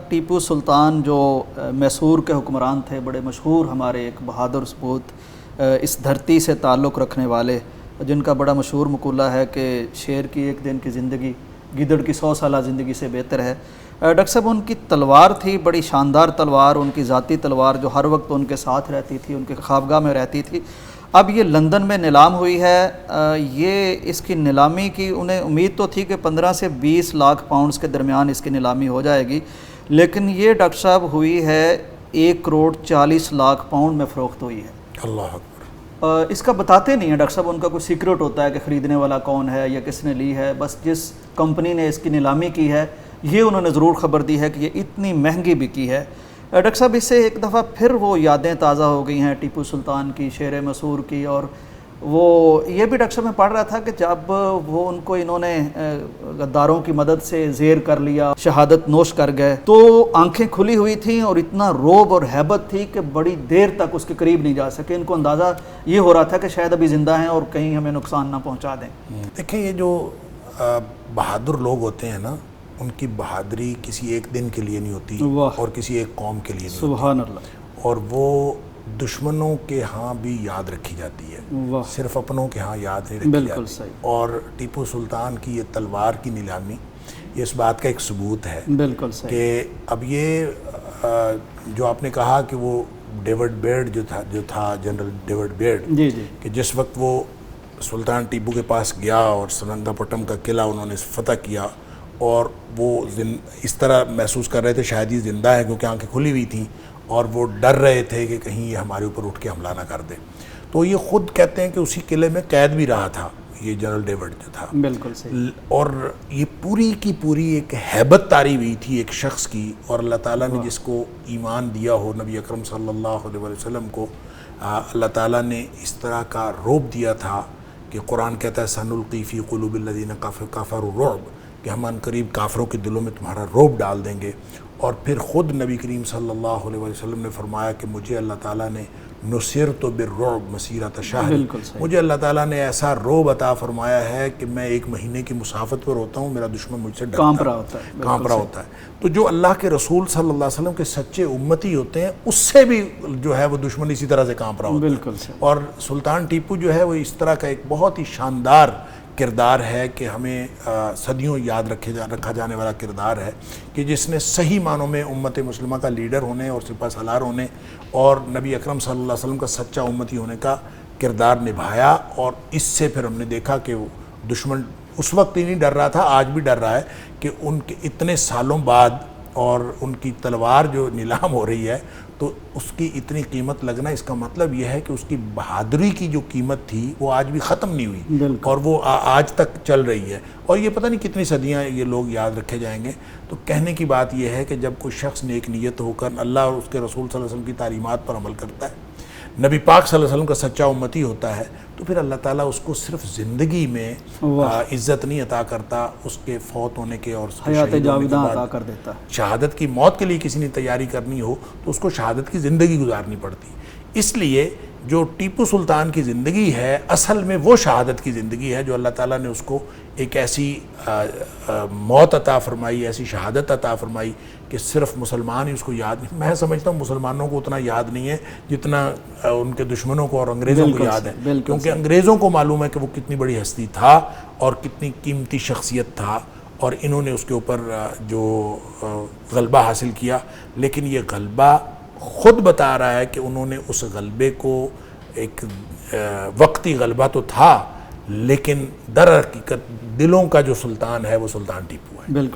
ٹیپو سلطان جو میسور کے حکمران تھے، بڑے مشہور ہمارے ایک بہادر سپوت، اس دھرتی سے تعلق رکھنے والے، جن کا بڑا مشہور مقولہ ہے کہ شیر کی ایک دن کی زندگی گیدڑ کی 100 سالہ زندگی سے بہتر ہے۔ ڈاکٹر صاحب، ان کی تلوار تھی بڑی شاندار تلوار، ان کی ذاتی تلوار جو ہر وقت ان کے ساتھ رہتی تھی، ان کے خوابگاہ میں رہتی تھی۔ اب یہ لندن میں نیلام ہوئی ہے، یہ اس کی نیلامی کی انہیں امید تو تھی کہ 15 سے 20 لاکھ پاؤنڈز کے درمیان اس کی نیلامی ہو جائے گی، لیکن یہ ڈاکٹر صاحب ہوئی ہے 1 کروڑ 40 لاکھ پاؤنڈ میں فروخت ہوئی ہے۔ اللہ اکبر۔ اس کا بتاتے نہیں ہیں ڈاکٹر صاحب، ان کا کوئی سیکرٹ ہوتا ہے کہ خریدنے والا کون ہے یا کس نے لی ہے، بس جس کمپنی نے اس کی نیلامی کی ہے یہ انہوں نے ضرور خبر دی ہے کہ یہ اتنی مہنگی بکی ہے۔ ڈاکٹر صاحب، اس سے ایک دفعہ پھر وہ یادیں تازہ ہو گئی ہیں ٹیپو سلطان کی، شیر مسور کی، اور وہ یہ بھی ڈاکٹر صاحب میں پڑھ رہا تھا کہ جب وہ ان کو انہوں نے غداروں کی مدد سے زیر کر لیا، شہادت نوش کر گئے، تو آنکھیں کھلی ہوئی تھیں اور اتنا روب اور ہیبت تھی کہ بڑی دیر تک اس کے قریب نہیں جا سکے۔ ان کو اندازہ یہ ہو رہا تھا کہ شاید ابھی زندہ ہیں اور کہیں ہمیں نقصان نہ پہنچا دیں۔ دیکھیں، یہ جو بہادر لوگ ہوتے ہیں نا، ان کی بہادری کسی ایک دن کے لیے نہیں ہوتی اور کسی ایک قوم کے لیے نہیں ہوتی، سبحان اللہ، اور وہ دشمنوں کے ہاں بھی یاد رکھی جاتی ہے، صرف اپنوں کے ہاں یاد نہیں رکھی جاتی۔ بالکل صحیح۔ اور ٹیپو سلطان کی یہ تلوار کی نیلامی یہ اس بات کا ایک ثبوت ہے بالکل صحیح کہ اب یہ جو آپ نے کہا کہ وہ ڈیوڈ بیئرڈ جو تھا جنرل ڈیوڈ بیئرڈ، جی جی کہ جس وقت وہ سلطان ٹیپو کے پاس گیا اور سرنگا پٹم کا قلعہ انہوں نے فتح کیا، اور وہ اس طرح محسوس کر رہے تھے شاید یہ زندہ ہے، کیونکہ آنکھیں کھلی ہوئی تھیں اور وہ ڈر رہے تھے کہ کہیں یہ ہمارے اوپر اٹھ کے حملہ نہ کر دے، تو یہ خود کہتے ہیں کہ اسی قلعے میں قید بھی رہا تھا یہ جنرل ڈیوڈ جو تھا۔ بالکل صحیح۔ اور یہ پوری کی پوری ایک ہیبت طاری ہوئی تھی ایک شخص کی، اور اللہ تعالیٰ نے جس کو ایمان دیا ہو، نبی اکرم صلی اللہ علیہ وسلم کو اللہ تعالیٰ نے اس طرح کا رعب دیا تھا کہ قرآن کہتا ہے سنلقی فی قلوب الذین کفروا الرعب، کہ ہم ان قریب کافروں کے دلوں میں تمہارا رعب ڈال دیں گے۔ اور پھر خود نبی کریم صلی اللہ علیہ وسلم نے فرمایا کہ مجھے اللہ تعالیٰ نے نصرت بالرعب مسیرۃ شہر، مجھے اللہ تعالیٰ نے ایسا رعب عطا فرمایا ہے کہ میں 1 مہینے کی مسافت پر ہوتا ہوں، میرا دشمن مجھ سے کانپ رہا ہوتا ہے، کانپ رہا ہوتا ہے۔ تو جو اللہ کے رسول صلی اللہ علیہ وسلم کے سچے امتی ہوتے ہیں، اس سے بھی جو ہے وہ دشمن اسی طرح سے کانپ رہا ہوتا ہے۔ بالکل صحیح۔ اور سلطان ٹیپو جو ہے وہ اس طرح کا ایک بہت ہی شاندار کردار ہے کہ ہمیں صدیوں یاد رکھا جانے والا کردار ہے، کہ جس نے صحیح معنوں میں امت مسلمہ کا لیڈر ہونے اور سپہ سالار ہونے اور نبی اکرم صلی اللہ علیہ وسلم کا سچا امتی ہونے کا کردار نبھایا۔ اور اس سے پھر ہم نے دیکھا کہ وہ دشمن اس وقت ہی نہیں ڈر رہا تھا، آج بھی ڈر رہا ہے کہ ان کے اتنے سالوں بعد اور ان کی تلوار جو نیلام ہو رہی ہے تو اس کی اتنی قیمت لگنا، اس کا مطلب یہ ہے کہ اس کی بہادری کی جو قیمت تھی وہ آج بھی ختم نہیں ہوئی اور وہ آج تک چل رہی ہے، اور یہ پتہ نہیں کتنی صدیاں یہ لوگ یاد رکھے جائیں گے۔ تو کہنے کی بات یہ ہے کہ جب کوئی شخص نیک نیت ہو کر اللہ اور اس کے رسول صلی اللہ علیہ وسلم کی تعلیمات پر عمل کرتا ہے، نبی پاک صلی اللہ علیہ وسلم کا سچا امتی ہوتا ہے، تو پھر اللہ تعالیٰ اس کو صرف زندگی میں عزت نہیں عطا کرتا، اس کے فوت ہونے کے اور حیات جاوداں عطا کر دیتا ہے۔ شہادت کی موت کے لیے کسی نے تیاری کرنی ہو تو اس کو شہادت کی زندگی گزارنی پڑتی۔ اس لیے جو ٹیپو سلطان کی زندگی ہے اصل میں وہ شہادت کی زندگی ہے، جو اللہ تعالیٰ نے اس کو ایک ایسی موت عطا فرمائی، ایسی شہادت عطا فرمائی کہ صرف مسلمان ہی اس کو یاد نہیں۔ میں سمجھتا ہوں مسلمانوں کو اتنا یاد نہیں ہے جتنا ان کے دشمنوں کو اور انگریزوں کو یاد ہے، کیونکہ انگریزوں کو معلوم ہے کہ وہ کتنی بڑی ہستی تھا اور کتنی قیمتی شخصیت تھا، اور انہوں نے اس کے اوپر جو غلبہ حاصل کیا، لیکن یہ غلبہ خود بتا رہا ہے کہ انہوں نے اس غلبے کو ایک وقتی غلبہ تو تھا، لیکن در حقیقت دلوں کا جو سلطان ہے وہ سلطان ٹیپو ہے۔ بالکل۔